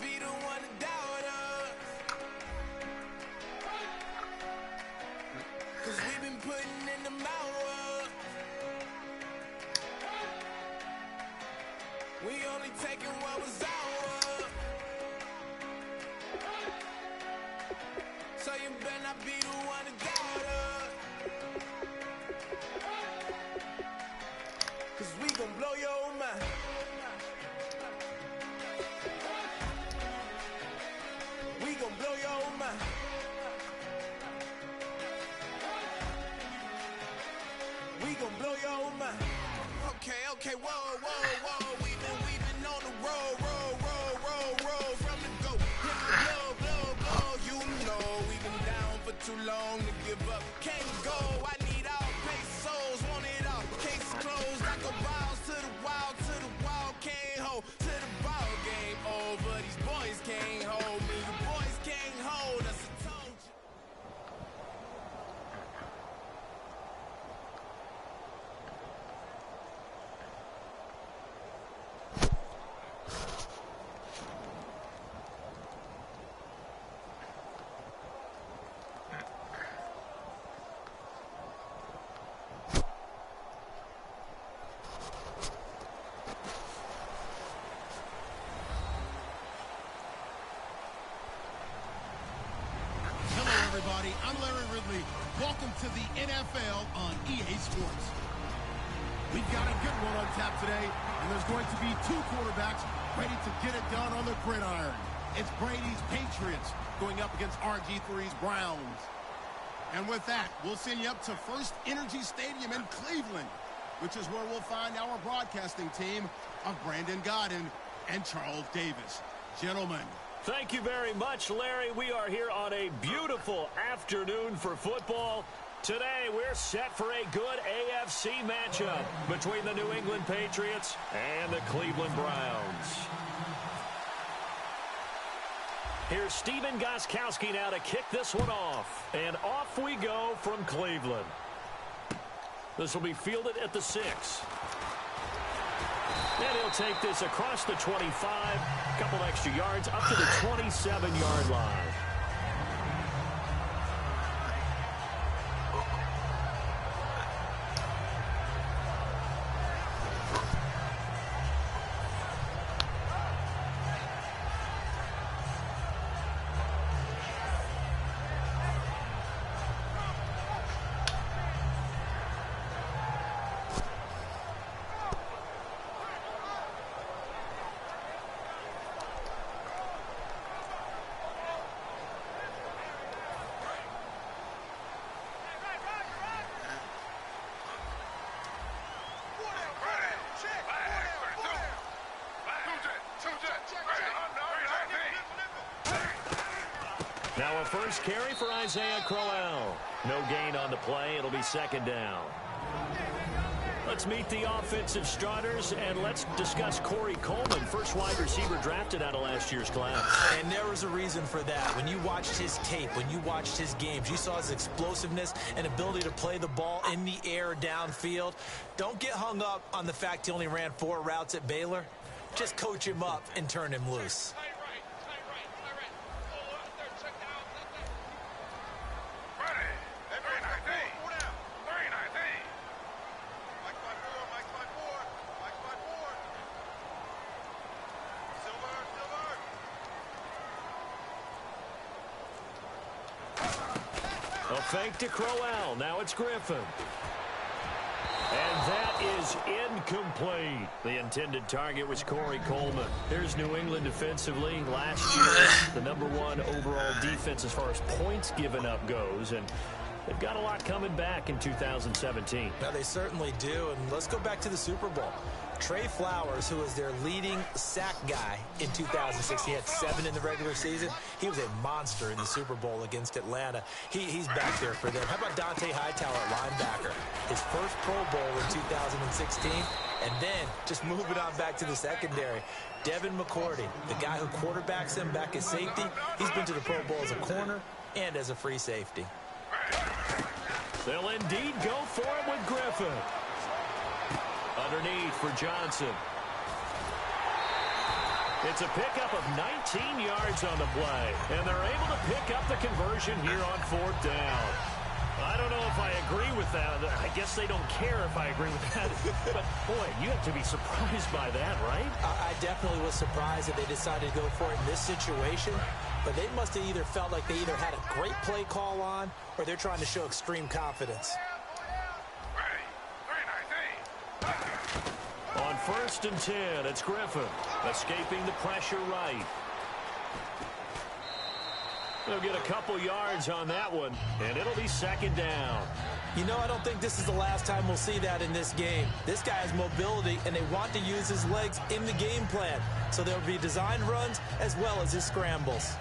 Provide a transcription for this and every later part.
be the one to doubt us. 'Cause we've been putting in the hours. We only taking what was ours. So you better not be the one to doubt us. 'Cause we gon' blow your mind. We gon' blow your mind. We gon' blow your mind. Okay, whoa. We've been on the road from the go. Hit the blow. You know we've been down for too long to give up. Can't go. I need all pesos, want it all. Case closed. I go balls to the wall, can't hold. To the ball game over. These boys can't hold me. The boys can't hold us. I told you. Hello, everybody. I'm Larry Ridley. Welcome to the NFL on EA Sports. We've got a good one on tap today, and there's going to be two quarterbacks ready to get it done on the gridiron. It's Brady's Patriots going up against RG3's Browns. And with that, we'll send you up to First Energy Stadium in Cleveland, which is where we'll find our broadcasting team of Brandon Godden and Charles Davis. Gentlemen. Thank you very much, Larry. We are here on a beautiful afternoon for football. Today, we're set for a good AFC matchup between the New England Patriots and the Cleveland Browns. Here's Steven Gostkowski now to kick this one off. And off we go from Cleveland. This will be fielded at the 6. And he'll take this across the 25, a couple extra yards, up to the 27-yard line. Now a first carry for Isaiah Crowell. No gain on the play. It'll be second down. Let's meet the offensive starters, and let's discuss Corey Coleman, first wide receiver drafted out of last year's class. And there was a reason for that. When you watched his tape, when you watched his games, you saw his explosiveness and ability to play the ball in the air downfield. Don't get hung up on the fact he only ran 4 routes at Baylor. Just coach him up and turn him loose. A fake to Crowell. Now it's Griffin. And that is incomplete. The intended target was Corey Coleman. Here's New England defensively. Last year, the #1 overall defense as far as points given up goes. And they've got a lot coming back in 2017. Now, they certainly do. And let's go back to the Super Bowl. Trey Flowers, who was their leading sack guy in 2006, he had 7 in the regular season. He was a monster in the Super Bowl against Atlanta. He's back there for them. How about Dante Hightower at linebacker? His first Pro Bowl in 2016. And then, just moving on back to the secondary, Devin McCourty, the guy who quarterbacks him back at safety. He's been to the Pro Bowl as a corner and as a free safety. They'll indeed go for it with Griffin. Underneath for Johnson. It's a pickup of 19 yards on the play, and they're able to pick up the conversion here on 4th down. I don't know if I agree with that. I guess they don't care if I agree with that. But, boy, you have to be surprised by that, right? I definitely was surprised that they decided to go for it in this situation. But they must have either felt like they either had a great play call on or they're trying to show extreme confidence. On 1st and 10, it's Griffin escaping the pressure right. They'll get a couple yards on that one, and it'll be 2nd down. You know, I don't think this is the last time we'll see that in this game. This guy has mobility, and they want to use his legs in the game plan. So there'll be designed runs as well as his scrambles.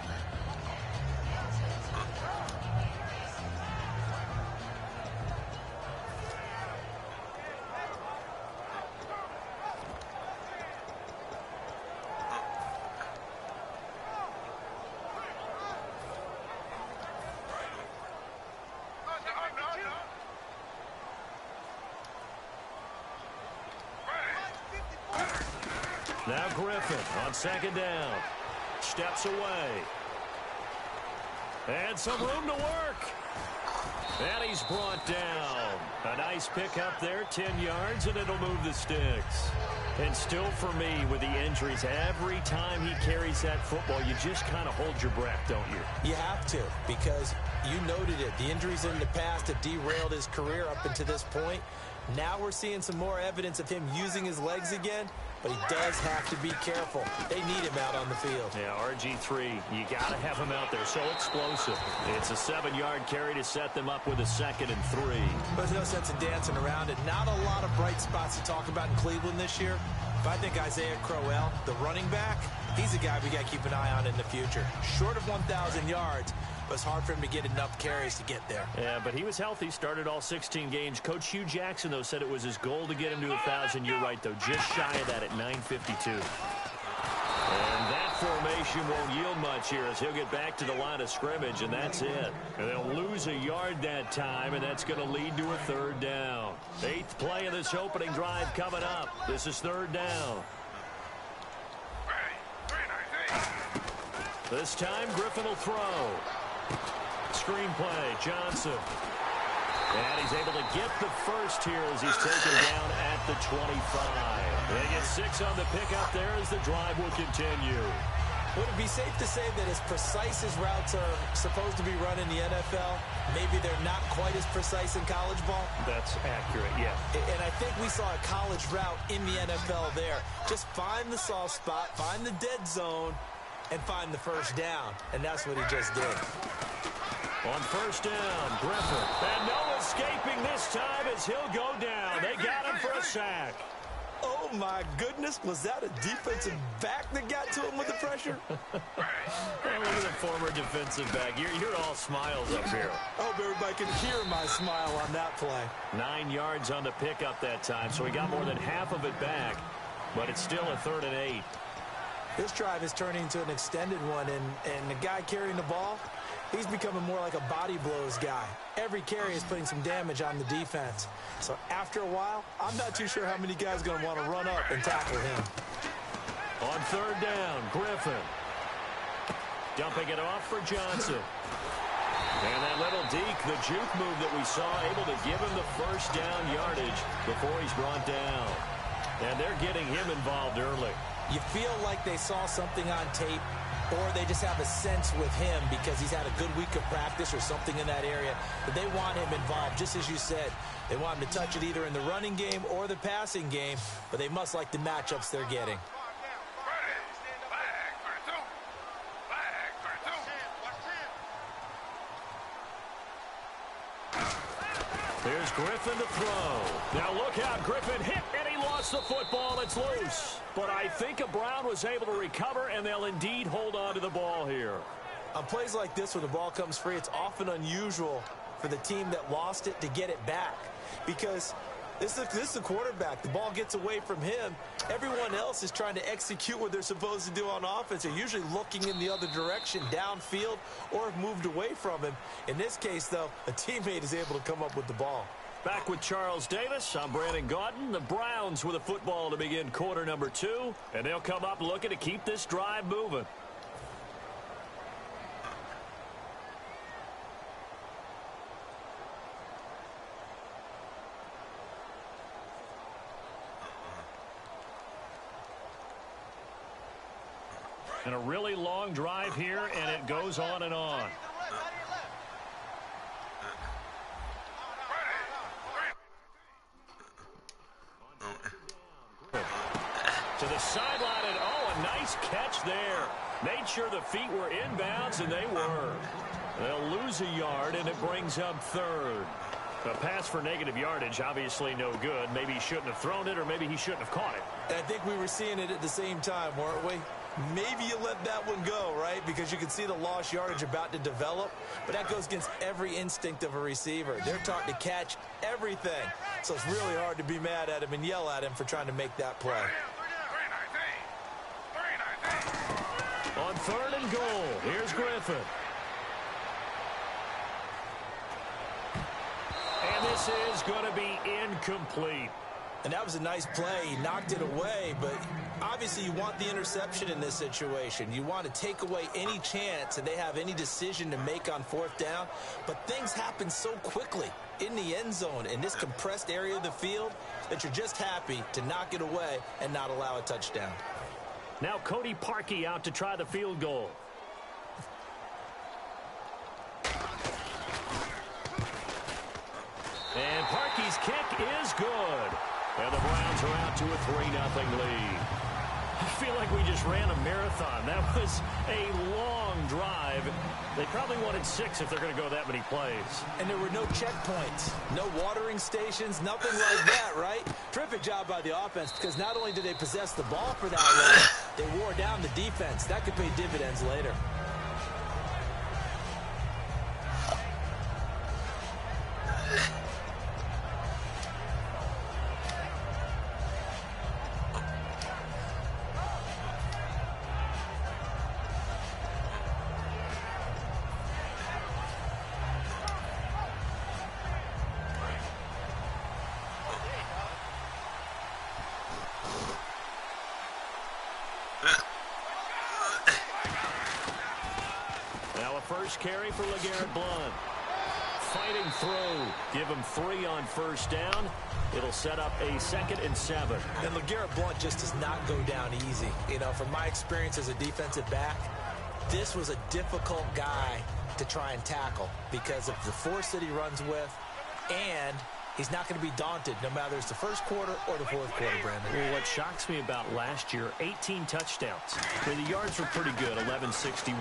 Now Griffin on 2nd down. Steps away. And some room to work. And he's brought down. A nice pickup there, 10 yards, and it'll move the sticks. And still for me, with the injuries, every time he carries that football, you just kind of hold your breath, don't you? You have to, because you noted it. The injuries in the past have derailed his career up until this point. Now we're seeing some more evidence of him using his legs again, but he does have to be careful. They need him out on the field. Yeah, RG3, you got to have him out there. So explosive. It's a 7-yard carry to set them up with a 2nd and 3. There's no sense in dancing around it. Not a lot of bright spots to talk about in Cleveland this year. But I think Isaiah Crowell, the running back, he's a guy we got to keep an eye on in the future. Short of 1,000 yards, but it's hard for him to get enough carries to get there. Yeah, but he was healthy, started all 16 games. Coach Hugh Jackson, though, said it was his goal to get him to 1,000. You're right, though, just shy of that at 952. And that formation won't yield much here as he'll get back to the line of scrimmage, and that's it. And they'll lose a yard that time, and that's going to lead to a 3rd down. 8th play of this opening drive coming up. This is 3rd down. This time, Griffin will throw. Screenplay, Johnson. And he's able to get the first here as he's taken down at the 25. They get 6 on the pickup there as the drive will continue. Would it be safe to say that as precise as routes are supposed to be run in the NFL, maybe they're not quite as precise in college ball? That's accurate, yeah. And I think we saw a college route in the NFL there. Just find the soft spot, find the dead zone, and find the first down. And that's what he just did. On 1st down, Griffin. And no escaping this time as he'll go down. They got him for a sack. Oh, my goodness. Was that a defensive back that got to him with the pressure? Look at the former defensive back. You're all smiles up here. I hope everybody can hear my smile on that play. 9 yards on the pickup that time, so he got more than half of it back. But it's still a 3rd and 8. This drive is turning into an extended one, and the guy carrying the ball, he's becoming more like a body blows guy. Every carry is putting some damage on the defense. So after a while, I'm not too sure how many guys are going to want to run up and tackle him. On 3rd down, Griffin. Dumping it off for Johnson. And that little deke, the juke move that we saw, able to give him the first down yardage before he's brought down. And they're getting him involved early. You feel like they saw something on tape, or they just have a sense with him because he's had a good week of practice or something in that area, but they want him involved, just as you said. They want him to touch it either in the running game or the passing game, but they must like the matchups they're getting. Here's Griffin to throw. Now look out, Griffin hit, and he lost the football. It's loose. But I think Brown was able to recover, and they'll indeed hold on to the ball here. On plays like this, when the ball comes free, it's often unusual for the team that lost it to get it back. Because this is the quarterback. The ball gets away from him. Everyone else is trying to execute what they're supposed to do on offense. They're usually looking in the other direction, downfield, or have moved away from him. In this case, though, a teammate is able to come up with the ball. Back with Charles Davis. I'm Brandon Gaudin. The Browns with a football to begin quarter number 2. And they'll come up looking to keep this drive moving. And a really long drive here, and it goes on and on. To the sideline, and a nice catch there. Made sure the feet were inbounds, and they were. They'll lose a yard, and it brings up third. A pass for negative yardage, obviously no good. Maybe he shouldn't have thrown it, or maybe he shouldn't have caught it. I think we were seeing it at the same time, weren't we? Maybe you let that one go, right? Because you can see the lost yardage about to develop. But that goes against every instinct of a receiver. They're taught to catch everything. So it's really hard to be mad at him and yell at him for trying to make that play. On third and goal, here's Griffin. And this is going to be incomplete. And that was a nice play. He knocked it away, but obviously you want the interception in this situation. You want to take away any chance that they have any decision to make on fourth down. But things happen so quickly in the end zone in this compressed area of the field that you're just happy to knock it away and not allow a touchdown. Now Cody Parkey out to try the field goal. And Parkey's kick is good. And the Browns are out to a 3-0 lead. I feel like we just ran a marathon. That was a long drive. They probably wanted 6 if they're going to go that many plays. And there were no checkpoints, no watering stations, nothing like that, right? Terrific job by the offense because not only did they possess the ball for that long, they wore down the defense. That could pay dividends later. First carry for LeGarrette Blount. Fighting through. Give him 3 on first down. It'll set up a 2nd and 7. And LeGarrette Blount just does not go down easy. You know, from my experience as a defensive back, this was a difficult guy to try and tackle because of the force that he runs with, and he's not going to be daunted no matter it's the first quarter or the fourth quarter, Brandon. Well, what shocks me about last year, 18 touchdowns. I mean, the yards were pretty good, 1161.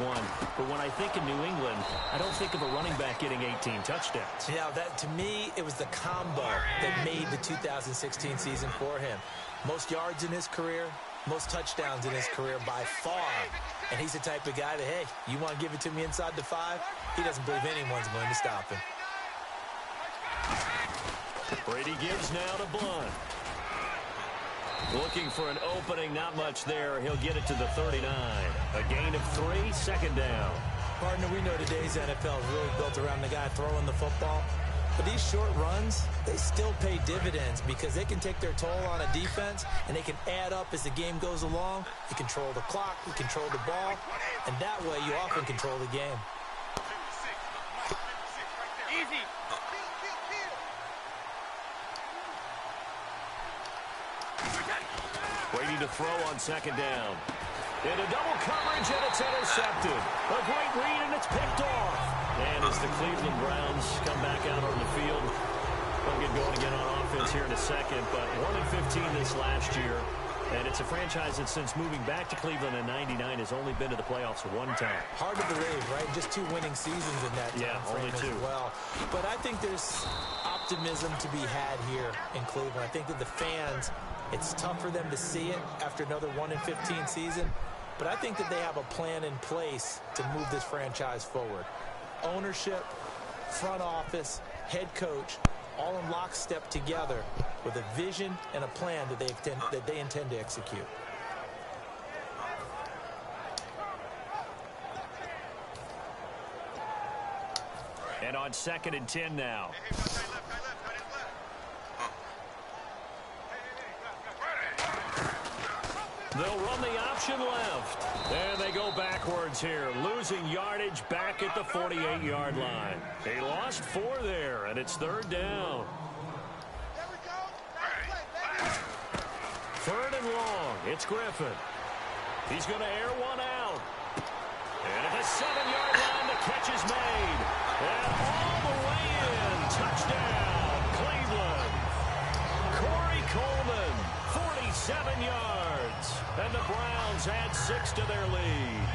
But when I think of New England, I don't think of a running back getting 18 touchdowns. Yeah, that to me, it was the combo that made the 2016 season for him. Most yards in his career, most touchdowns in his career by far. And he's the type of guy that, hey, you want to give it to me inside the 5? He doesn't believe anyone's going to stop him. Brady gives now to Blount. Looking for an opening, not much there. He'll get it to the 39. A gain of 3, 2nd down. Partner, we know today's NFL is really built around the guy throwing the football. But these short runs, they still pay dividends because they can take their toll on a defense and they can add up as the game goes along. You control the clock, you control the ball, and that way you often control the game. Easy. Waiting to throw on 2nd down. Into double coverage, and it's intercepted. A great read, and it's picked off. And as the Cleveland Browns come back out on the field, they'll get going again on offense here in a second. But 1-15 this last year. And it's a franchise that since moving back to Cleveland in '99 has only been to the playoffs 1 time. Hard to believe, right? Just 2 winning seasons in that time frame only 2 as well. But I think there's optimism to be had here in Cleveland. I think that the fans, it's tough for them to see it after another 1-15 season. But I think that they have a plan in place to move this franchise forward. Ownership, front office, head coach, all in lockstep together with a vision and a plan that they intend to execute. And on 2nd and 10 now. They'll run the option left. And they go backwards here, losing yardage back at the 48-yard line. They lost 4 there, and it's 3rd down. Third and long. It's Griffin. He's going to air one out. And at the 7-yard line, the catch is made. And all the way in. Touchdown, Cleveland. Corey Coleman, 47 yards. And the Browns add 6 to their lead.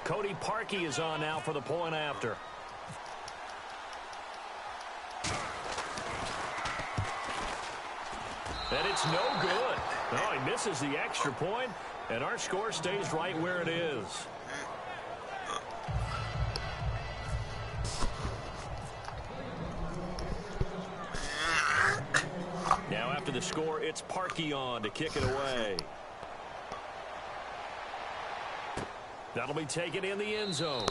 Cody Parkey is on now for the point after. And it's no good. Oh, he misses the extra point, and our score stays right where it is. Now after the score, it's Parkey on to kick it away. That'll be taken in the end zone.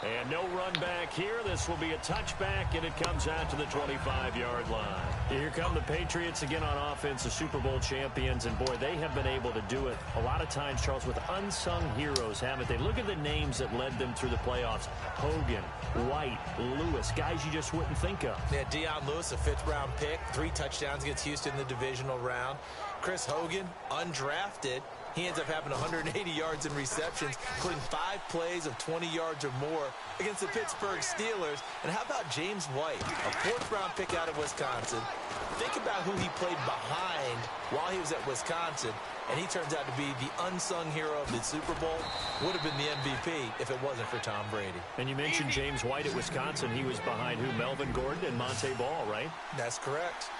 And no run back here. This will be a touchback, and it comes out to the 25-yard line. Here come the Patriots again on offense, the Super Bowl champions. And, boy, they have been able to do it a lot of times, Charles, with unsung heroes, haven't they? Look at the names that led them through the playoffs. Hogan, White, Lewis, guys you just wouldn't think of. Yeah, Deion Lewis, a 5th-round pick, 3 touchdowns against Houston in the divisional round. Chris Hogan, undrafted. He ends up having 180 yards in receptions, including 5 plays of 20 yards or more against the Pittsburgh Steelers. And how about James White, a 4th-round pick out of Wisconsin? Think about who he played behind while he was at Wisconsin, and he turns out to be the unsung hero of the Super Bowl. Would have been the MVP if it wasn't for Tom Brady. And you mentioned James White at Wisconsin. He was behind who? Melvin Gordon and Monte Ball, right? That's correct.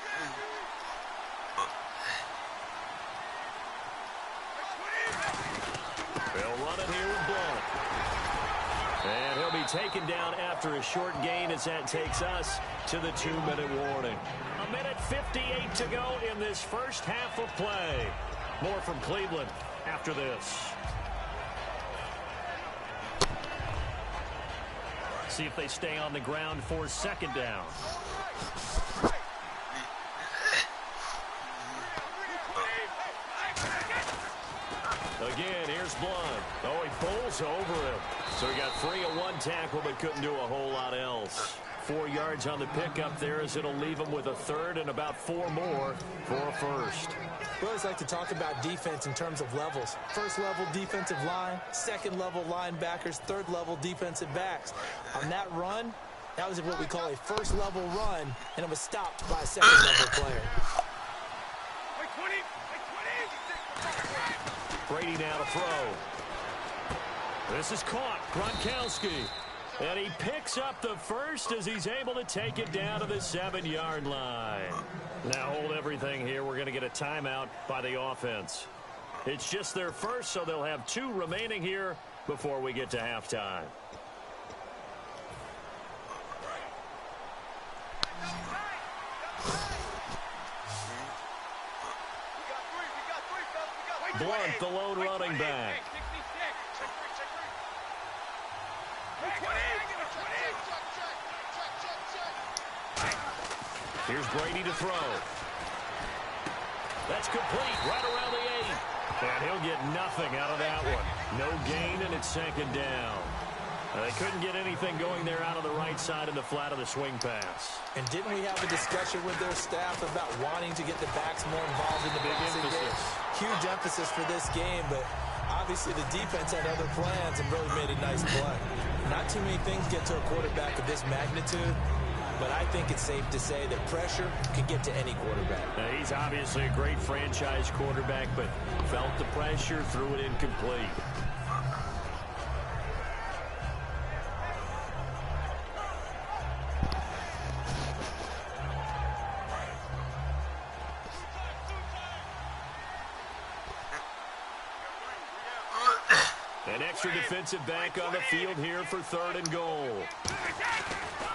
They'll run it here with Blunt. And he'll be taken down after a short gain as that takes us to the 2-minute warning. 1:58 to go in this first half of play. More from Cleveland after this. See if they stay on the ground for 2nd down. Again, here's Blunt. Oh, he pulls over him. So he got free of 1 tackle but couldn't do a whole lot else. 4 yards on the pickup there as it'll leave him with a 3rd and about 4 more for a 1st. We always like to talk about defense in terms of levels. 1st-level defensive line, 2nd-level linebackers, 3rd-level defensive backs. On that run, that was what we call a 1st-level run, and it was stopped by a 2nd-level player. Brady now to throw. This is caught. Gronkowski. And he picks up the 1st as he's able to take it down to the 7-yard line. Now hold everything here. We're going to get a timeout by the offense. It's just their 1st, so they'll have 2 remaining here before we get to halftime. Blunt, the lone running back. Here's Brady to throw. That's complete right around the 8. And he'll get nothing out of that one. No gain, and it's 2nd down. They couldn't get anything going there out of the right side in the flat of the swing pass. And didn't we have a discussion with their staff about wanting to get the backs more involved in the passing game? Huge emphasis for this game, but obviously the defense had other plans and really made a nice play. Not too many things get to a quarterback of this magnitude, but I think it's safe to say that pressure can get to any quarterback. Now, he's obviously a great franchise quarterback, but felt the pressure, threw it incomplete. An extra defensive back on the field here for 3rd and goal.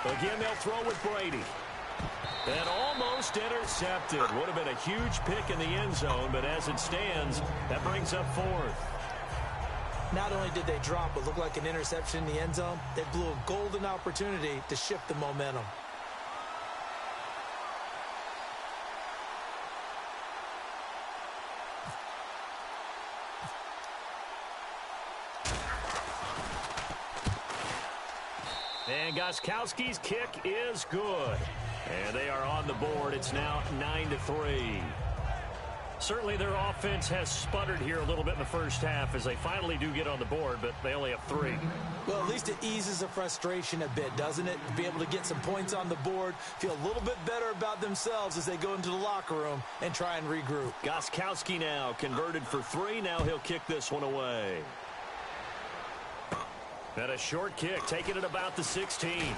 Again, they'll throw with Brady. And almost intercepted. Would have been a huge pick in the end zone, but as it stands, that brings up 4th. Not only did they drop what looked like an interception in the end zone, they blew a golden opportunity to shift the momentum. And Gostkowski's kick is good. And they are on the board. It's now 9-3. Certainly their offense has sputtered here a little bit in the first half as they finally do get on the board, but they only have 3. Well, at least it eases the frustration a bit, doesn't it? To be able to get some points on the board, feel a little bit better about themselves as they go into the locker room and try and regroup. Gostkowski now converted for 3. Now he'll kick this one away. And a short kick, taking it about the 16. And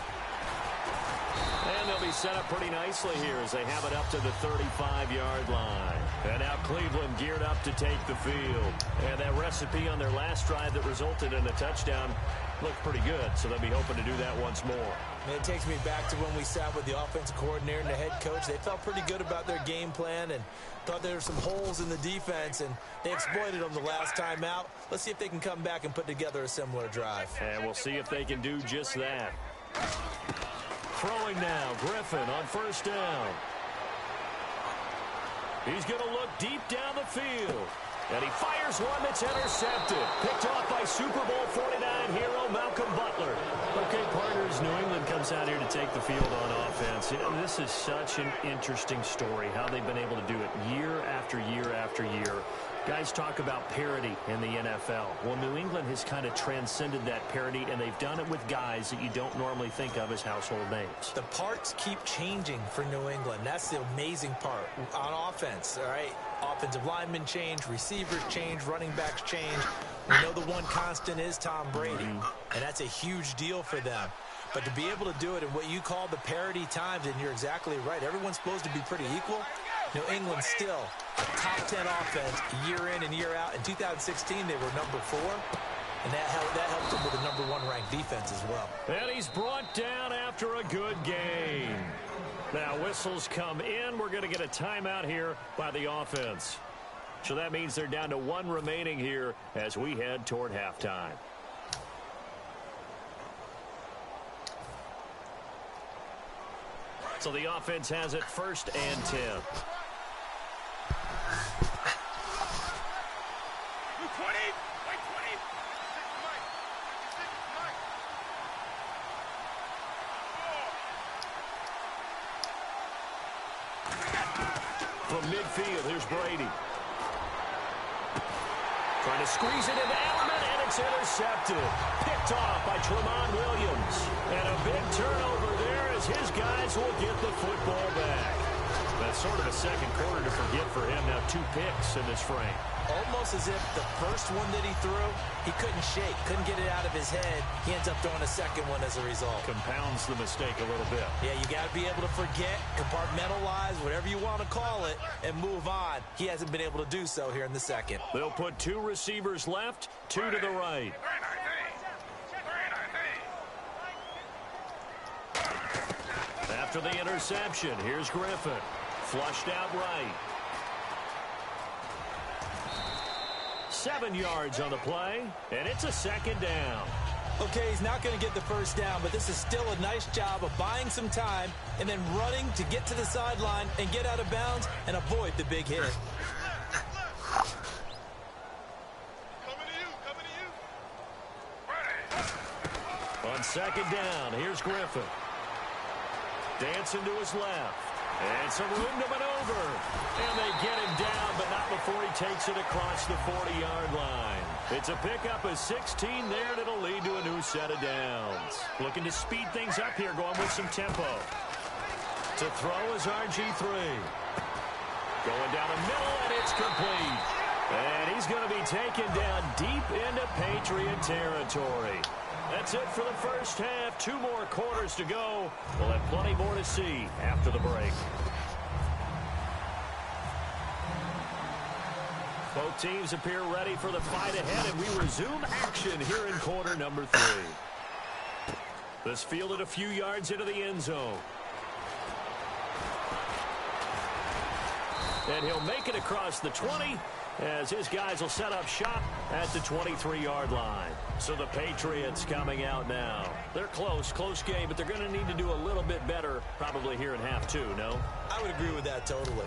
they'll be set up pretty nicely here as they have it up to the 35-yard line. And now Cleveland geared up to take the field. And that recipe on their last drive that resulted in a touchdown looked pretty good, so they'll be hoping to do that once more. And it takes me back to when we sat with the offensive coordinator and the head coach. They felt pretty good about their game plan and thought there were some holes in the defense, and they exploited them the last time out. Let's see if they can come back and put together a similar drive. And we'll see if they can do just that. Throwing now, Griffin on 1st down. He's going to look deep down the field. And he fires one that's intercepted. Picked off by Super Bowl 49 hero Malcolm Butler. Okay, partners, New England comes out here to take the field on offense. And this is such an interesting story, how they've been able to do it year after year after year. Guys talk about parity in the NFL. Well, New England has kind of transcended that parity, and they've done it with guys that you don't normally think of as household names. The parts keep changing for New England. That's the amazing part on offense, all right? Offensive linemen change, receivers change, running backs change. We know the one constant is Tom Brady, and that's a huge deal for them. But to be able to do it in what you call the parity times, and you're exactly right, everyone's supposed to be pretty equal. New England still a top 10 offense year in and year out. In 2016, they were number 4, and that helped them with the number 1 ranked defense as well. And he's brought down after a good game. Now whistles come in. We're going to get a timeout here by the offense. So that means they're down to 1 remaining here as we head toward halftime. So the offense has it 1st and 10. From midfield, here's Brady. Trying to squeeze it into Edelman, and it's intercepted. Picked off by Tramon Williams. And a big turnover there as his guys will get the football back. That's sort of a second quarter to forget for him. Now 2 picks in this frame. Almost as if the first one that he threw, he couldn't shake, couldn't get it out of his head. He ends up throwing a second one as a result. Compounds the mistake a little bit. Yeah, you got to be able to forget, compartmentalize, whatever you want to call it, and move on. He hasn't been able to do so here in the second. They'll put 2 receivers left, 2 to the right. After the interception, here's Griffin. Flushed out right. 7 yards on the play, and it's a 2nd down. Okay, he's not going to get the first down, but this is still a nice job of buying some time and then running to get to the sideline and get out of bounds and avoid the big hit. On 2nd down, here's Griffin. Dancing to his left. And some room to maneuver. And they get him down, but not before he takes it across the 40-yard line. It's a pickup of 16 there, and it'll lead to a new set of downs. Looking to speed things up here, going with some tempo. To throw is RG3. Going down the middle, and it's complete. And he's going to be taken down deep into Patriot territory. That's it for the first half. 2 more quarters to go. We'll have plenty more to see after the break. Both teams appear ready for the fight ahead, and we resume action here in quarter number 3. This fielded a few yards into the end zone. And he'll make it across the 20 as his guys will set up shop at the 23-yard line. So the Patriots coming out now. They're close game, but they're going to need to do a little bit better probably here in half 2, no? I would agree with that totally.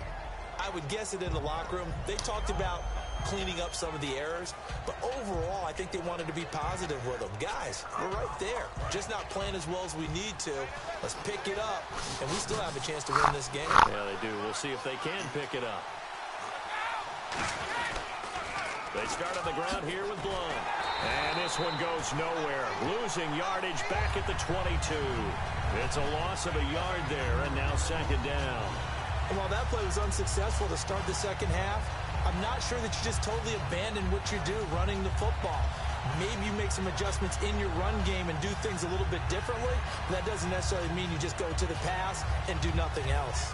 I would guess it in the locker room. They talked about cleaning up some of the errors, but overall, I think they wanted to be positive with them. Guys, we're right there. Just not playing as well as we need to. Let's pick it up, and we still have a chance to win this game. Yeah, they do. We'll see if they can pick it up. They start on the ground here with Blunt. And this one goes nowhere. Losing yardage back at the 22. It's a loss of a yard there, and now second down. And while that play was unsuccessful to start the second half, I'm not sure that you just totally abandon what you do running the football. Maybe you make some adjustments in your run game and do things a little bit differently. But that doesn't necessarily mean you just go to the pass and do nothing else.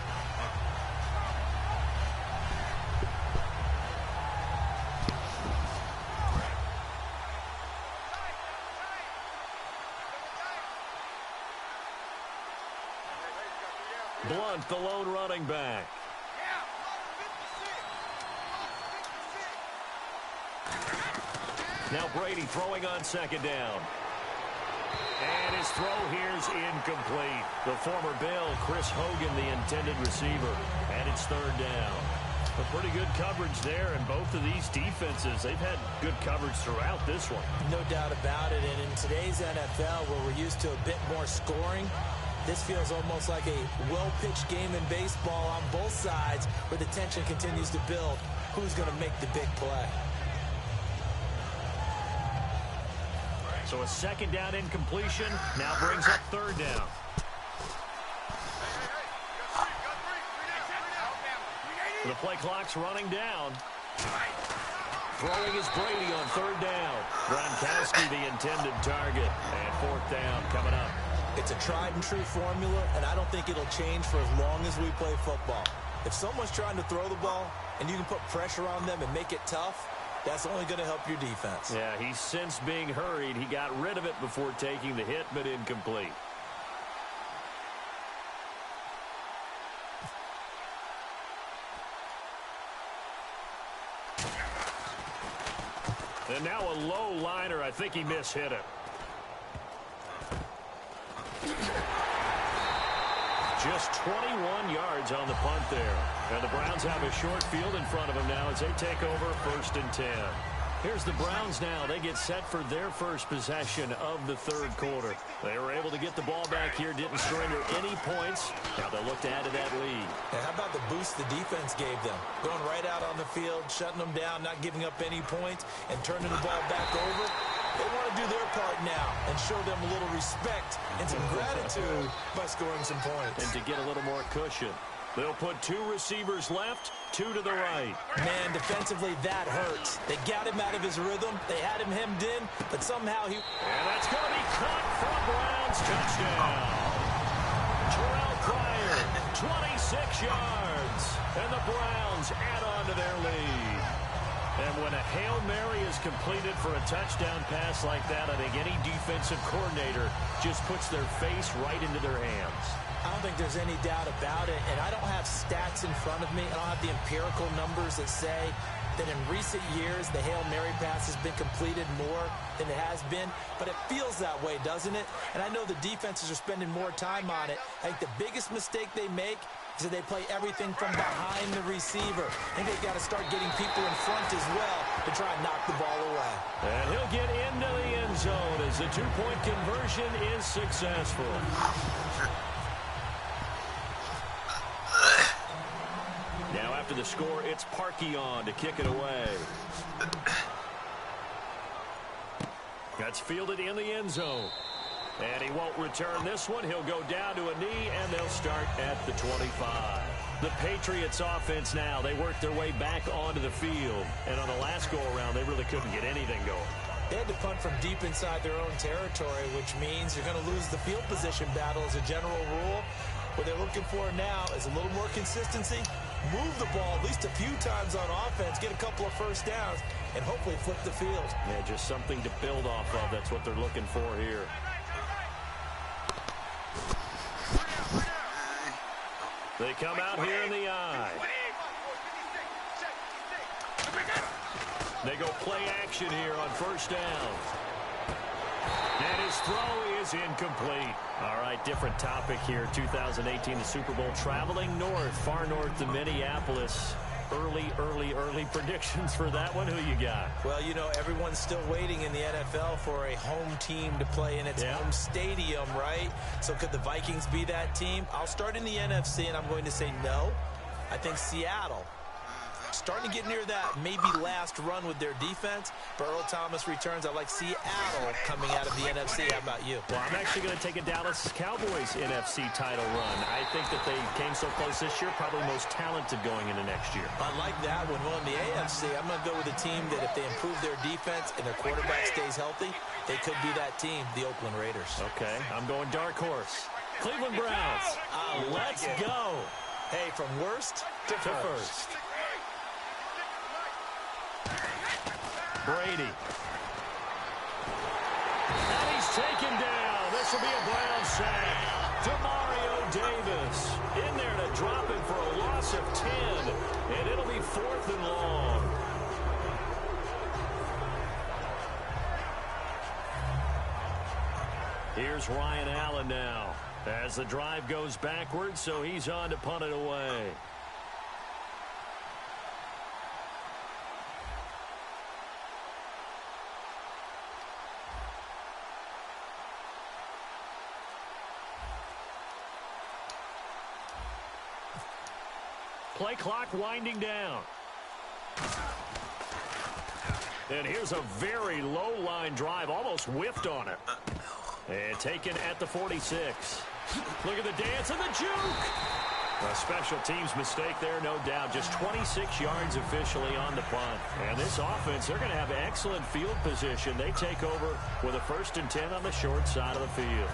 Blunt, the lone running back. Now Brady throwing on second down. And his throw here's incomplete. The former Bill, Chris Hogan, the intended receiver. And it's third down. A pretty good coverage there, and both of these defenses, they've had good coverage throughout this one. No doubt about it, and in today's NFL, where we're used to a bit more scoring, this feels almost like a well-pitched game in baseball on both sides where the tension continues to build. Who's going to make the big play? So a second down incompletion now brings up third down. The play clock's running down. Throwing is Brady on third down. Gronkowski the intended target. And fourth down coming up. It's a tried-and-true formula, and I don't think it'll change for as long as we play football. If someone's trying to throw the ball and you can put pressure on them and make it tough, that's only going to help your defense. Yeah, he's since being hurried. He got rid of it before taking the hit, but incomplete. And now a low liner. I think he mishit it. Just 21 yards on the punt there. And the Browns have a short field in front of them now as they take over 1st and 10. Here's the Browns now. They get set for their first possession of the third quarter. They were able to get the ball back here, didn't surrender any points. Now they'll look to add to that lead. And how about the boost the defense gave them? Going right out on the field, shutting them down, not giving up any points, and turning the ball back over. They want to do their part now and show them a little respect and some gratitude by scoring some points. And to get a little more cushion. They'll put 2 receivers left, 2 to the right. Man, defensively, that hurts. They got him out of his rhythm. They had him hemmed in, but somehow he... And that's going to be caught for a Browns touchdown. Terrell Pryor, 26 yards. And the Browns add on to their lead. And when a Hail Mary is completed for a touchdown pass like that, I think any defensive coordinator just puts their face right into their hands. I don't think there's any doubt about it, and I don't have stats in front of me. I don't have the empirical numbers that say that in recent years the Hail Mary pass has been completed more than it has been, but it feels that way, doesn't it? And I know the defenses are spending more time on it. I think the biggest mistake they make is that they play everything from behind the receiver. I think they've got to start getting people in front as well to try and knock the ball away. And he'll get into the end zone as the 2-point conversion is successful. after the score. It's Parkey on to kick it away. That's fielded in the end zone. And he won't return this one. He'll go down to a knee, and they'll start at the 25. The Patriots offense now, they worked their way back onto the field. And on the last go-around, they really couldn't get anything going. They had to punt from deep inside their own territory, which means you're going to lose the field position battle as a general rule. What they're looking for now is a little more consistency, move the ball at least a few times on offense, get a couple of first downs, and hopefully flip the field. Yeah, just something to build off of. That's what they're looking for here. They come out here in the eye. They go play action here on first down. And his throw is incomplete. All right, different topic here. 2018, the Super Bowl, traveling north, far north to Minneapolis. Early predictions for that one. Who you got? Well, you know, everyone's still waiting in the NFL for a home team to play in its home stadium, right? So could the Vikings be that team? I'll start in the NFC, and I'm going to say no. I think Seattle, starting to get near that maybe last run with their defense. But Earl Thomas returns. I like Seattle coming out of the NFC. How about you? Well, I'm actually going to take a Dallas Cowboys NFC title run. I think that they came so close this year, probably most talented going into next year. I like that one. Well, in the AFC, I'm going to go with a team that if they improve their defense and their quarterback stays healthy, they could be that team, the Oakland Raiders. Okay, I'm going dark horse. Cleveland Browns. Let's go. Hey, from worst to first. Brady. And he's taken down. This will be a Brown sack. Demario Davis in there to drop him for a loss of 10. And it'll be 4th and long. Here's Ryan Allen now as the drive goes backwards, so he's on to punt it away. Play clock winding down. And here's a very low line drive, almost whiffed on it. And taken at the 46. Look at the dance and the juke. A special teams mistake there, no doubt. Just 26 yards officially on the punt. And this offense, they're going to have excellent field position. They take over with a 1st and 10 on the short side of the field.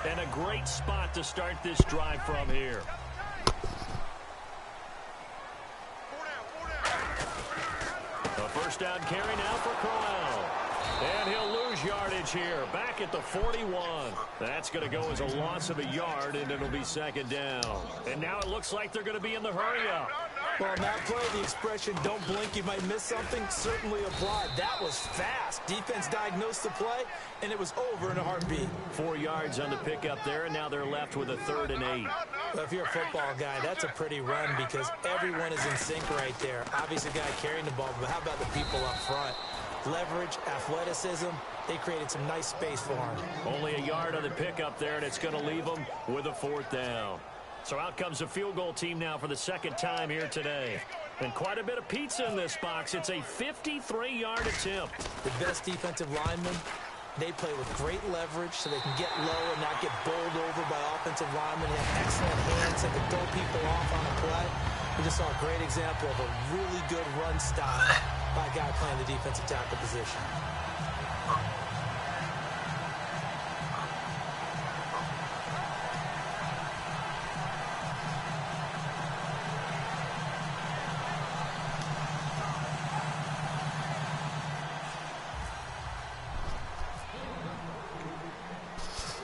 And a great spot to start this drive from here. A first down carry now for Crowell. And he'll lose yardage here. Back at the 41. That's going to go as a loss of a yard, and it'll be 2nd down. And now it looks like they're going to be in the hurry-up. Well, on that play, the expression, don't blink, you might miss something, certainly applied. That was fast. Defense diagnosed the play, and it was over in a heartbeat. 4 yards on the pickup there, and now they're left with a 3rd and 8. Well, if you're a football guy, that's a pretty run because everyone is in sync right there. Obviously, the guy carrying the ball, but how about the people up front? Leverage, athleticism, they created some nice space for him. Only a yard on the pickup there, and it's going to leave them with a 4th down. So out comes the field goal team now for the 2nd time here today. And quite a bit of pizza in this box. It's a 53-yard attempt. The best defensive linemen, they play with great leverage so they can get low and not get bowled over by offensive linemen. They have excellent hands that can throw people off on a play. We just saw a great example of a really good run style by a guy playing the defensive tackle position.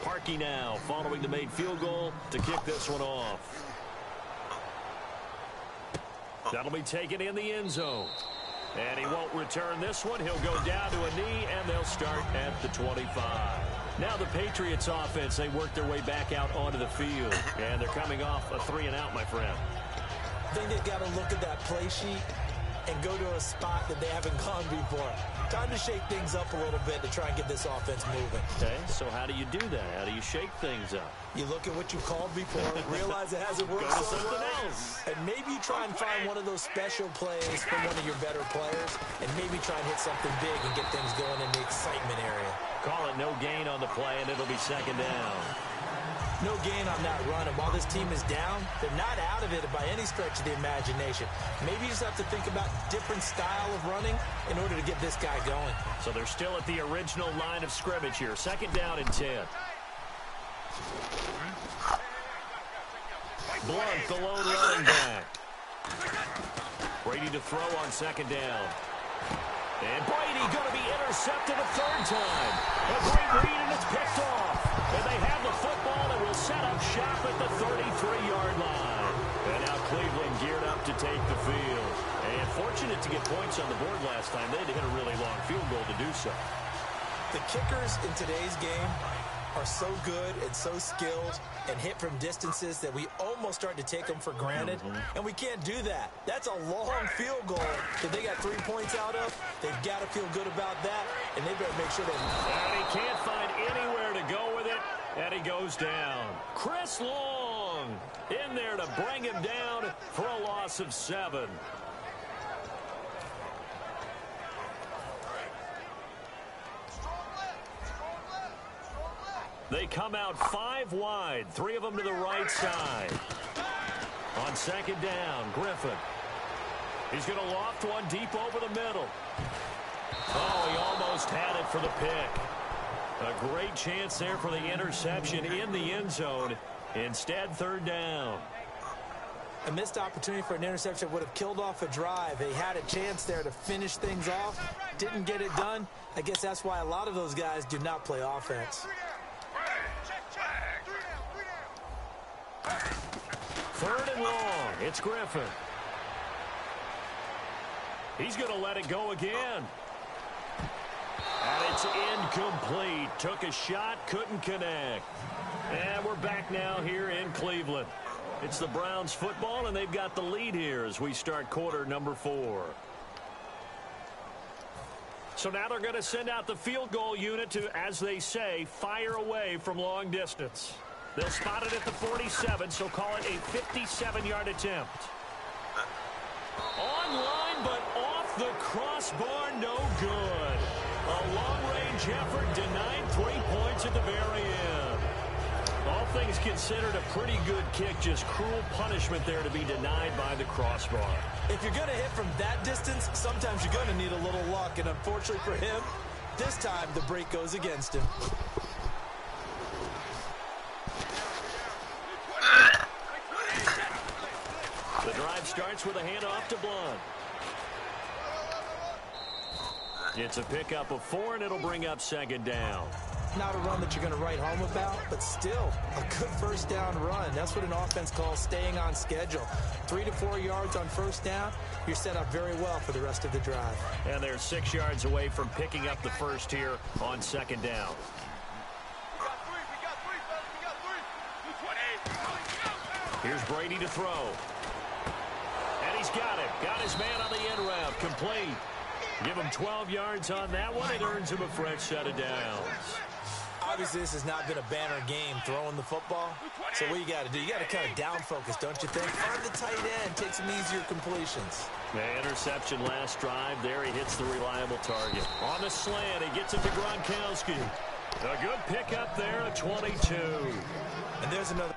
Parkey now following the made field goal to kick this one off. That'll be taken in the end zone. And he won't return this one. He'll go down to a knee, and they'll start at the 25. Now the Patriots offense, they work their way back out onto the field. And they're coming off a 3-and-out, my friend. think they got to look at that play sheet and go to a spot that they haven't gone before. Time to shake things up a little bit to try and get this offense moving. Okay, so how do you do that? How do you shake things up? You look at what you called before, realize it hasn't worked Go to so something well, else. and maybe you try and find one of those special plays from one of your better players, and maybe try and hit something big and get things going in the excitement area. Call it no gain on the play, and it'll be second down. No gain on that run, and while this team is down, they're not out of it by any stretch of the imagination. Maybe you just have to think about different style of running in order to get this guy going. So they're still at the original line of scrimmage here. Second down and 10. Blunt, the lone running back. Brady to throw on second down. And Brady going to be intercepted a third time. A great read, and it's picked off. And they have the football and will set up shop at the 33-yard line. And now Cleveland geared up to take the field. And fortunate to get points on the board last time. They had to hit a really long field goal to do so. The kickers in today's game are so good and so skilled and hit from distances that we almost start to take them for granted, and we can't do that. That's a long field goal that they got 3 points out of. They've got to feel good about that, and they better make sure they... And he can't find anywhere to go with it, and he goes down. Chris Long in there to bring him down for a loss of 7. They come out 5 wide, 3 of them to the right side. On second down, Griffin. He's going to loft one deep over the middle. Oh, he almost had it for the pick. A great chance there for the interception in the end zone. Instead, third down. A missed opportunity for an interception would have killed off a drive. They had a chance there to finish things off. Didn't get it done. I guess that's why a lot of those guys do not play offense. Third and long. It's Griffin. He's going to let it go again. And it's incomplete. Took a shot, couldn't connect. And we're back now here in Cleveland. It's the Browns football, and they've got the lead here as we start quarter number 4. So now they're going to send out the field goal unit to, as they say, fire away from long distance. They'll spot it at the 47, so call it a 57-yard attempt. Online, but off the crossbar, no good. A long-range effort denied 3 points at the very end. All things considered, a pretty good kick, just cruel punishment there to be denied by the crossbar. If you're going to hit from that distance, sometimes you're going to need a little luck, and unfortunately for him, this time the break goes against him. The drive starts with a handoff to Blunt. It's a pickup of 4, and it'll bring up second down. Not a run that you're going to write home about, but still a good first down run. That's what an offense calls staying on schedule. 3 to 4 yards on first down, you're set up very well for the rest of the drive. And they're 6 yards away from picking up the first here on second down. Here's Brady to throw. And he's got it. Got his man on the end route. Complete. Give him 12 yards on that one. It earns him a fresh set of downs. Obviously, this has not been a banner game throwing the football. So what you got to do, you got to kind of down focus, don't you think? Find the tight end, take some easier completions. The interception last drive. There he hits the reliable target. On the slant, he gets it to Gronkowski. A good pickup there at 22. And there's another.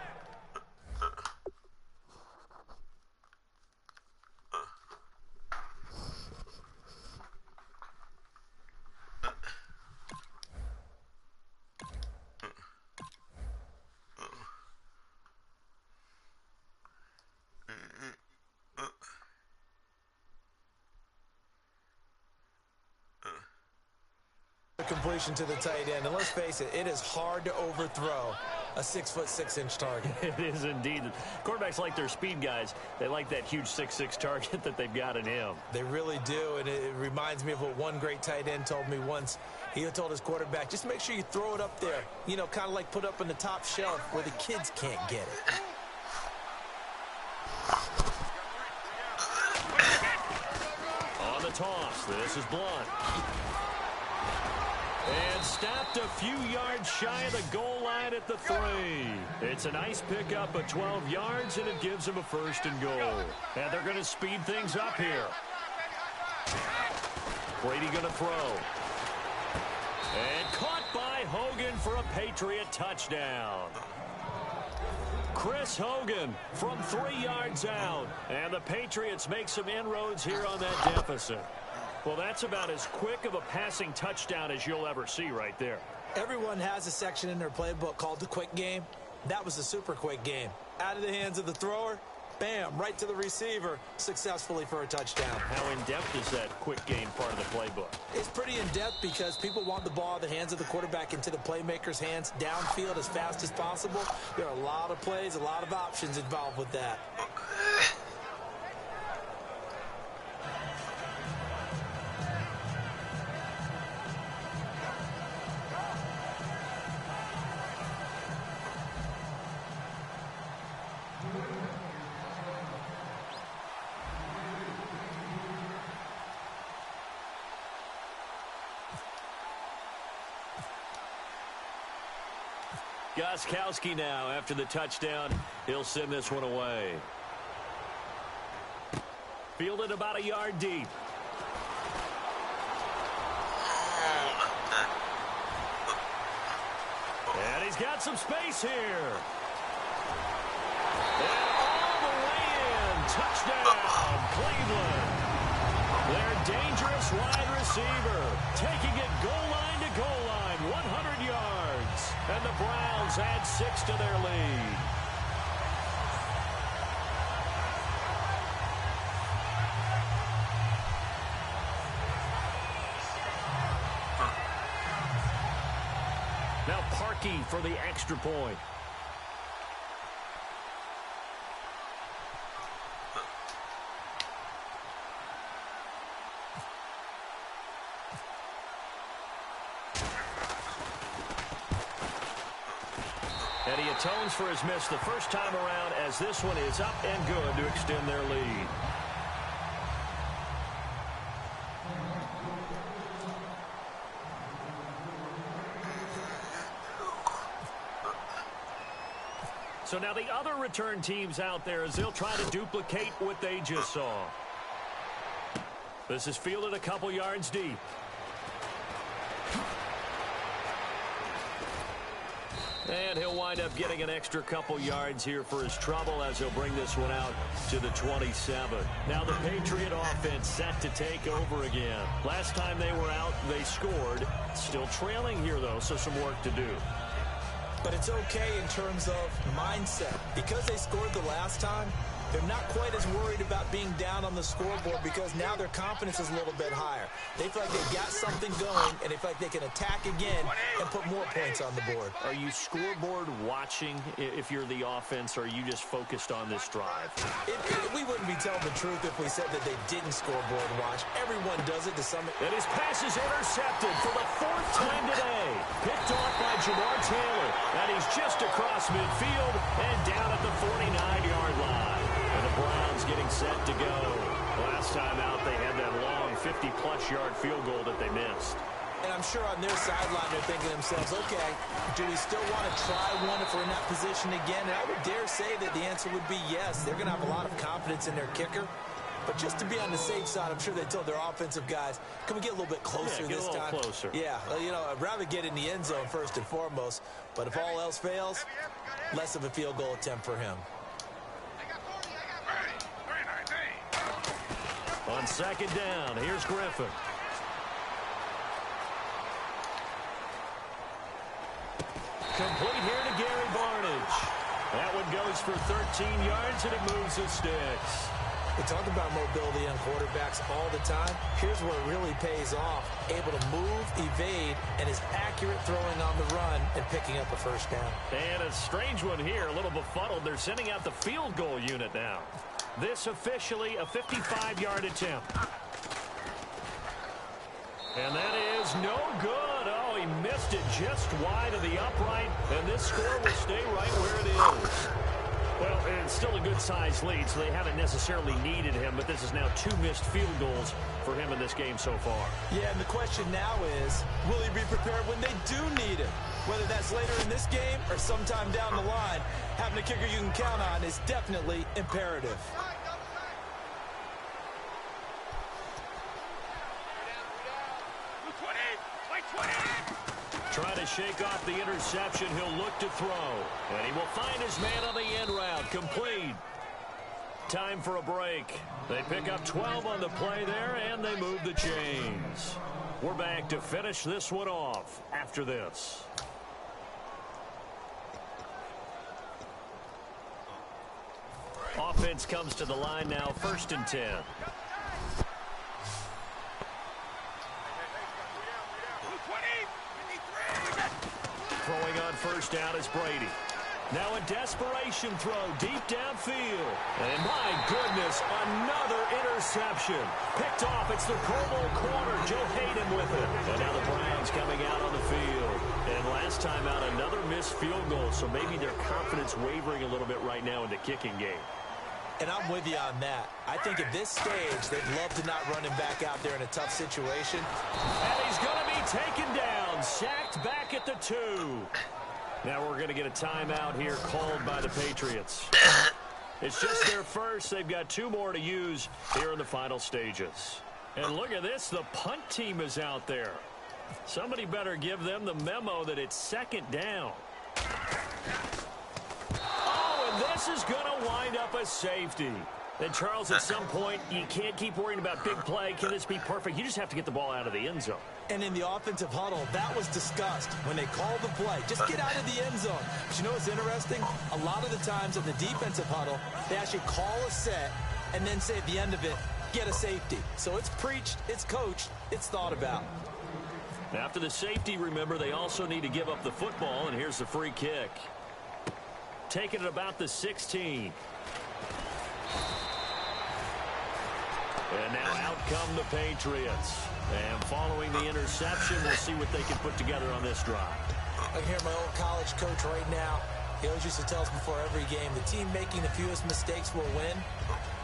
Completion to the tight end, and let's face it, it is hard to overthrow a 6'6" target. It is indeed. Quarterbacks like their speed guys. They like that huge 6'6" target that they've got in him. They really do, and it reminds me of what one great tight end told me once. He told his quarterback, just make sure you throw it up there, you know, kind of like put up on the top shelf where the kids can't get it. toss. This is Blunt. And stopped a few yards shy of the goal line at the 3. It's a nice pickup of 12 yards, and it gives them a 1st and goal. And they're going to speed things up here. Brady going to throw. And caught by Hogan for a Patriot touchdown. Chris Hogan from 3 yards out. And the Patriots make some inroads here on that deficit. Well, that's about as quick of a passing touchdown as you'll ever see right there. Everyone has a section in their playbook called the quick game. That was a super quick game. Out of the hands of the thrower, bam, right to the receiver, successfully for a touchdown. How in-depth is that quick game part of the playbook? It's pretty in-depth because people want the ball out of the hands of the quarterback into the playmaker's hands downfield as fast as possible. There are a lot of plays, a lot of options involved with that. Gostkowski now after the touchdown. He'll send this one away. Fielded about a yard deep. And he's got some space here. And all the way in. Touchdown, Cleveland. Their dangerous wide receiver taking it goal line to goal line, 100 yards. And the Browns add 6 to their lead. Now Parkey for the extra point. And he atones for his miss the first time around as this one is up and good to extend their lead. So now the other return teams out there as they'll try to duplicate what they just saw. This is fielded a couple yards deep. And he'll wind up getting an extra couple yards here for his trouble as he'll bring this one out to the 27. Now the Patriot offense set to take over again. Last time they were out, they scored. Still trailing here, though, so some work to do. But it's okay in terms of mindset. Because they scored the last time, they're not quite as worried about being down on the scoreboard because now their confidence is a little bit higher. They feel like they've got something going, and they feel like they can attack again and put more points on the board. Are you scoreboard watching if you're the offense, or are you just focused on this drive? We wouldn't be telling the truth if we said that they didn't scoreboard watch. Everyone does it to some extent. And his pass is intercepted for the 4th time today. Picked off by Jamar Taylor. And he's just across midfield and down at the 49-yard line. And the Browns getting set to go. Last time out, they had that long 50-plus yard field goal that they missed. And I'm sure on their sideline, they're thinking to themselves, okay, do we still want to try one if we're in that position again? And I would dare say that the answer would be yes. They're going to have a lot of confidence in their kicker. But just to be on the safe side, I'm sure they told their offensive guys, can we get a little bit closer this time? Closer. Yeah, you know, I'd rather get in the end zone first and foremost. But if all else fails, less of a field goal attempt for him. On second down, here's Griffin. Complete here to Gary Barnidge. That one goes for 13 yards, and it moves the sticks. We talk about mobility on quarterbacks all the time. Here's where it really pays off. Able to move, evade, and is accurate throwing on the run and picking up a first down. And a strange one here, a little befuddled. They're sending out the field goal unit now. This officially a 55-yard attempt. And that is no good. Oh, he missed it just wide of the upright, and this score will stay right where it is. Well, it's still a good-sized lead, so they haven't necessarily needed him, but this is now 2 missed field goals for him in this game so far. Yeah, and the question now is, will he be prepared when they do need him? Whether that's later in this game or sometime down the line, having a kicker you can count on is definitely imperative. Trying to shake off the interception, he'll look to throw. And he will find his man on the end route, complete. Time for a break. They pick up 12 on the play there, and they move the chains. We're back to finish this one off after this. Offense comes to the line now, 1st and 10. Throwing on 1st down is Brady. Now a desperation throw deep downfield. And my goodness, another interception. Picked off. It's the Pro Bowl corner, Joe Hayden with it. And now the Browns coming out on the field. And last time out, another missed field goal. So maybe their confidence wavering a little bit right now in the kicking game. And I'm with you on that. I think at this stage, they'd love to not run him back out there in a tough situation. And he's going to be taken down, sacked back at the 2. Now we're going to get a timeout here called by the Patriots. It's just their first. They've got 2 more to use here in the final stages. And look at this. The punt team is out there. Somebody better give them the memo that it's 2nd down. This is going to wind up a safety. And, Charles, at some point, you can't keep worrying about big play. Can this be perfect? You just have to get the ball out of the end zone. And in the offensive huddle, that was discussed when they called the play. Just get out of the end zone. But you know what's interesting? A lot of the times in the defensive huddle, they actually call a set and then say at the end of it, get a safety. So it's preached, it's coached, it's thought about. After the safety, remember, they also need to give up the football, and here's the free kick. Taking it about the 16. And now out come the Patriots. And following the interception, we'll see what they can put together on this drive. I can hear my old college coach right now. He always used to tell us before every game, the team making the fewest mistakes will win.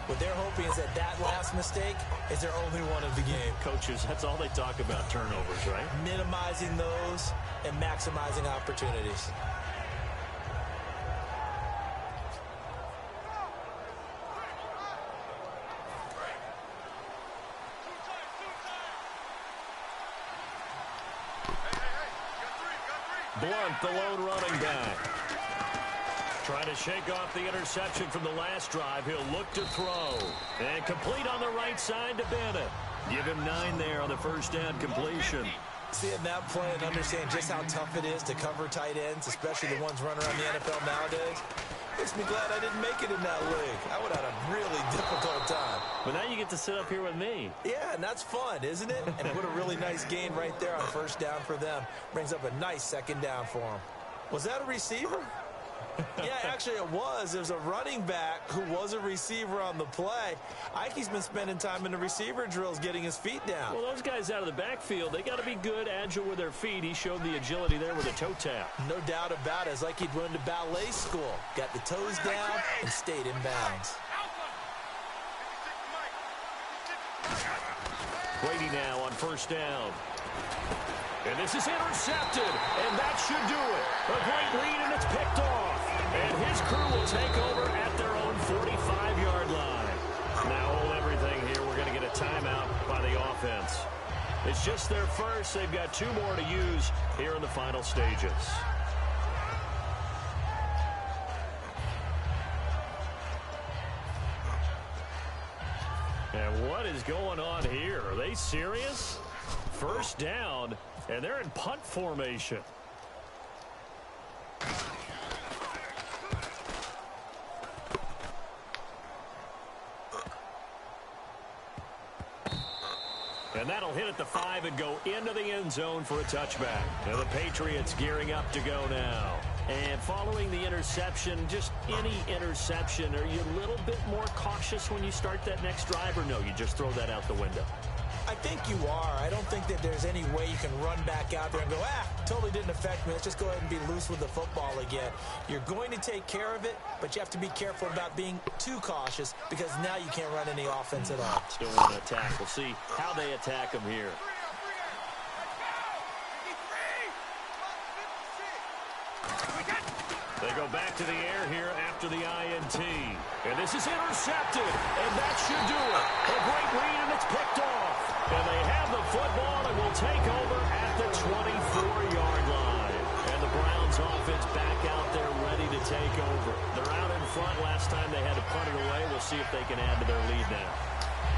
What they're hoping is that that last mistake is their only one of the game. Coaches, that's all they talk about, turnovers, right? Minimizing those and maximizing opportunities. Blunt, the lone running back. Trying to shake off the interception from the last drive. He'll look to throw. And complete on the right side to Bennett. Give him 9 there on the 1st down completion. Seeing that play and understand just how tough it is to cover tight ends, especially the ones running around the NFL nowadays, makes me glad I didn't make it in that league. I would have had a really difficult time. But now you get to sit up here with me. Yeah, and that's fun, isn't it? And put a really nice gain right there on 1st down for them. Brings up a nice 2nd down for them. Was that a receiver? Yeah, actually it was. There's a running back who was a receiver on the play. Ike's been spending time in the receiver drills getting his feet down. Well, those guys out of the backfield, they got to be good, agile with their feet. He showed the agility there with a toe tap. No doubt about it. It's like he'd run to ballet school. Got the toes down and stayed in bounds. Brady now on 1st down. And this is intercepted, and that should do it. A great lead, and it's picked off. And his crew will take over at their own 45-yard line. Now hold everything here. We're going to get a timeout by the offense. It's just their first. They've got 2 more to use here in the final stages. And what is going on here? Are they serious? 1st down, and they're in punt formation. And that'll hit at the 5 and go into the end zone for a touchback. Now the Patriots gearing up to go now. And following the interception, just any interception, are you a little bit more cautious when you start that next drive, or no, you just throw that out the window? I think you are. I don't think that there's any way you can run back out there and go, totally didn't affect me. Let's just go ahead and be loose with the football again. You're going to take care of it, but you have to be careful about being too cautious because now you can't run any offense at all. Still want to attack. We'll see how they attack him here. They go back to the air here after the INT. And this is intercepted. And that should do it. A great read, and it's picked off. And they have the football and will take over at the 24-yard line. And the Browns offense back out there ready to take over. They're out in front. Last time they had to punt it away. We'll see if they can add to their lead now.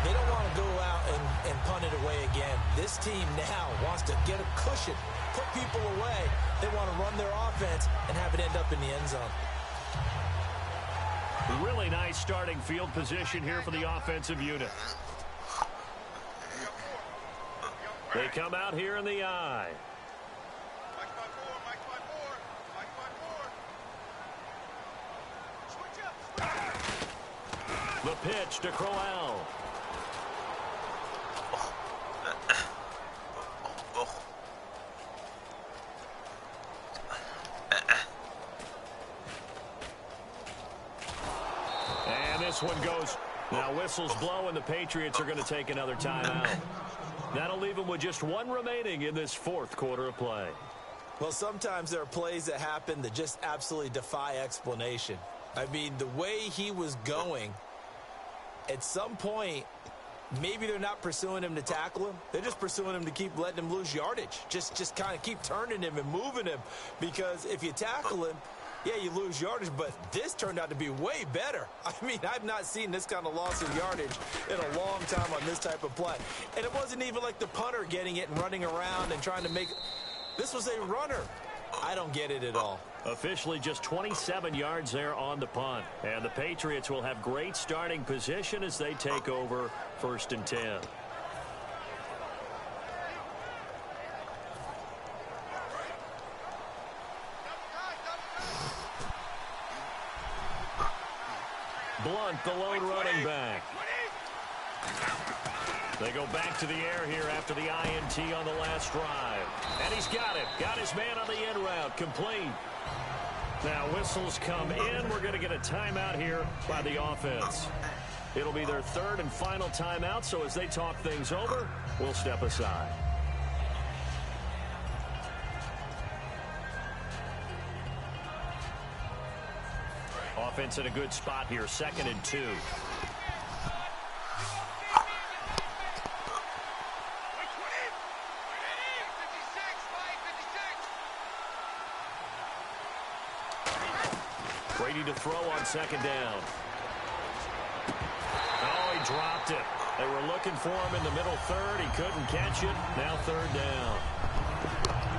They don't want to go out and punt it away again. This team now wants to get a cushion, put people away. They want to run their offense and have it end up in the end zone. Really nice starting field position here for the offensive unit. They come out here in the I. The pitch to Crowell. And this one goes. Now whistles blow, and the Patriots are going to take another timeout. That'll leave them with just one remaining in this fourth quarter of play. Well, sometimes there are plays that happen that just absolutely defy explanation. I mean, the way he was going, at some point, maybe they're not pursuing him to tackle him. They're just pursuing him to keep letting him lose yardage. Just kind of keep turning him and moving him. Because if you tackle him, yeah, you lose yardage, but this turned out to be way better. I mean, I've not seen this kind of loss of yardage in a long time on this type of play. And it wasn't even like the punter getting it and running around and trying to make it. This was a runner. I don't get it at all. Officially just 27 yards there on the punt. And the Patriots will have great starting position as they take over 1st and 10. Blunt, the lone running back. They go back to the air here after the INT on the last drive. And he's got it. Got his man on the in route. Complete. Now whistles come in. We're going to get a timeout here by the offense. It'll be their third and final timeout, so as they talk things over, we'll step aside. Offense in a good spot here, 2nd and 2. Brady to throw on 2nd down. Oh, he dropped it. They were looking for him in the middle third. He couldn't catch it. Now 3rd down.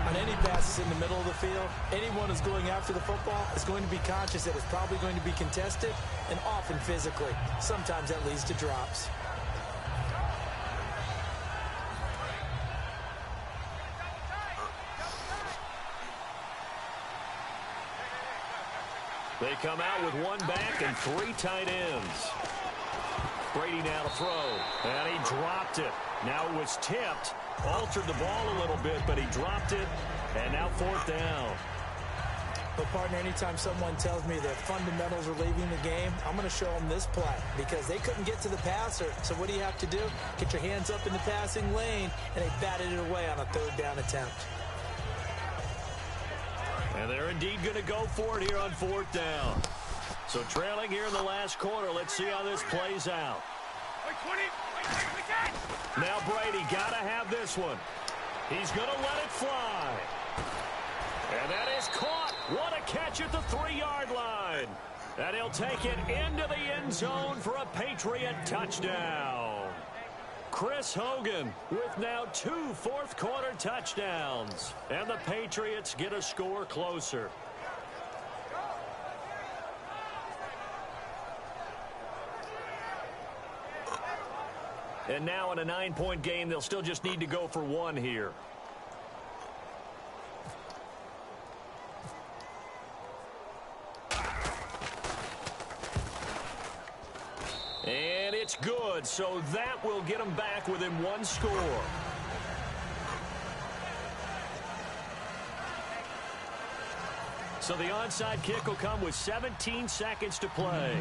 On any passes in the middle of the field, anyone who's going after the football is going to be conscious that it's probably going to be contested and often physically. Sometimes that leads to drops. They come out with one back and 3 tight ends. Brady now to throw, and he dropped it. Now it was tipped, altered the ball a little bit, but he dropped it, and now 4th down. But, partner, anytime someone tells me their fundamentals are leaving the game, I'm going to show them this play because they couldn't get to the passer. So what do you have to do? Get your hands up in the passing lane, and they batted it away on a 3rd down attempt. And they're indeed going to go for it here on 4th down. So trailing here in the last quarter. Let's see how this plays out. Now Brady got to have this one. He's going to let it fly. And that is caught. What a catch at the 3-yard line. And he'll take it into the end zone for a Patriot touchdown. Chris Hogan with now 2 fourth-quarter touchdowns. And the Patriots get a score closer. And now in a 9-point game, they'll still just need to go for 1 here. And it it's good, so that will get them back within one score. So the onside kick will come with 17 seconds to play.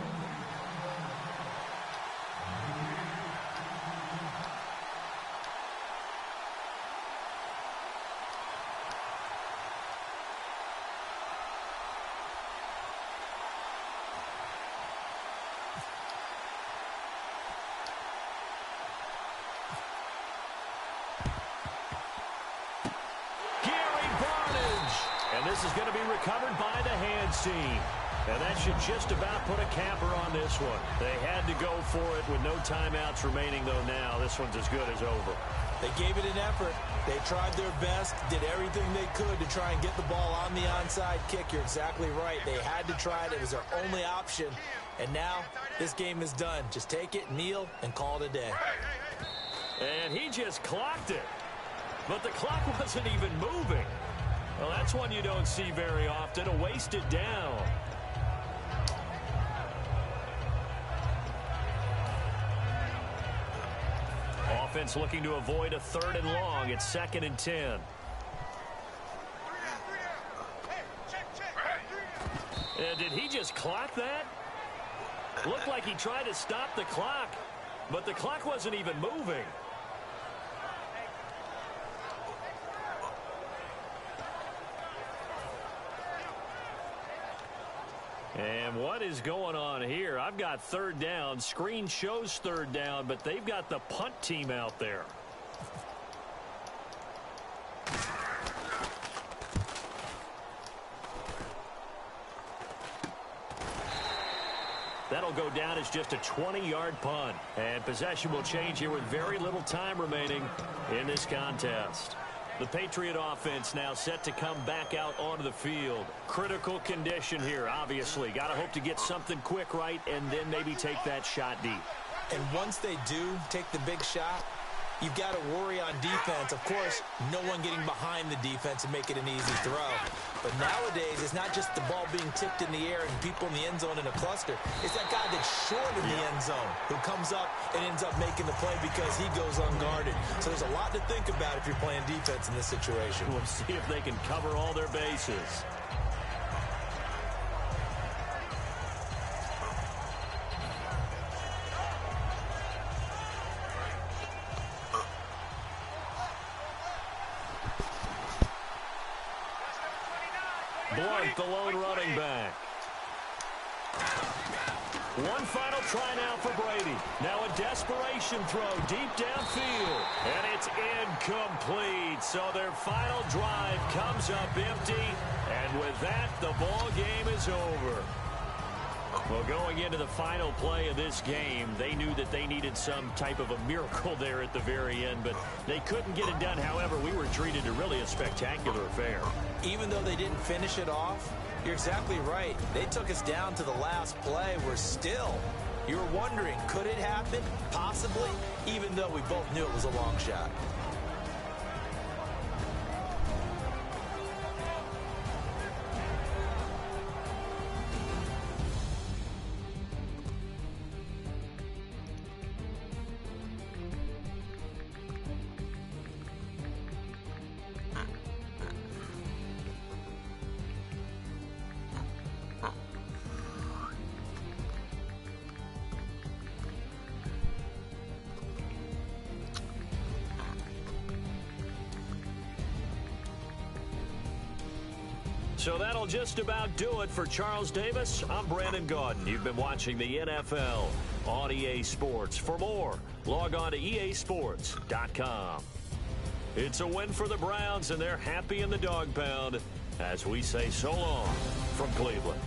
This is going to be recovered by the hands team. And that should just about put a capper on this one. They had to go for it with no timeouts remaining, though now this one's as good as over. They gave it an effort. They tried their best, did everything they could to try and get the ball on the onside kick. You're exactly right. They had to try it. It was their only option. And now this game is done. Just take it, kneel, and call it a day. And he just clocked it. But the clock wasn't even moving. Well, that's one you don't see very often, a wasted down. Offense looking to avoid a 3rd and long. It's 2nd and 10. Did he just clock that? Looked like he tried to stop the clock, but the clock wasn't even moving. And what is going on here? I've got 3rd down. Screen shows 3rd down, but they've got the punt team out there. That'll go down as just a 20-yard punt. And possession will change here with very little time remaining in this contest. The Patriot offense now set to come back out onto the field. Critical condition here, obviously. Got to hope to get something quick right and then maybe take that shot deep. And once they do take the big shot, you've got to worry on defense. Of course, no one getting behind the defense and make it an easy throw. But nowadays, it's not just the ball being tipped in the air and people in the end zone in a cluster. It's that guy that's short in the end zone who comes up and ends up making the play because he goes unguarded. So there's a lot to think about if you're playing defense in this situation. We'll see if they can cover all their bases. Blunt, the lone running back. One final try now for Brady. Now a desperation throw deep downfield. And it's incomplete. So their final drive comes up empty. And with that, the ball game is over. Well, going into the final play of this game, they knew that they needed some type of a miracle there at the very end, but they couldn't get it done. However, we were treated to really a spectacular affair. Even though they didn't finish it off, you're exactly right. They took us down to the last play. We're still, you were wondering, could it happen? Possibly, even though we both knew it was a long shot. So that'll just about do it for Charles Davis. I'm Brandon Gaudin. You've been watching the NFL on EA Sports. For more, log on to easports.com. It's a win for the Browns, and they're happy in the dog pound as we say so long from Cleveland.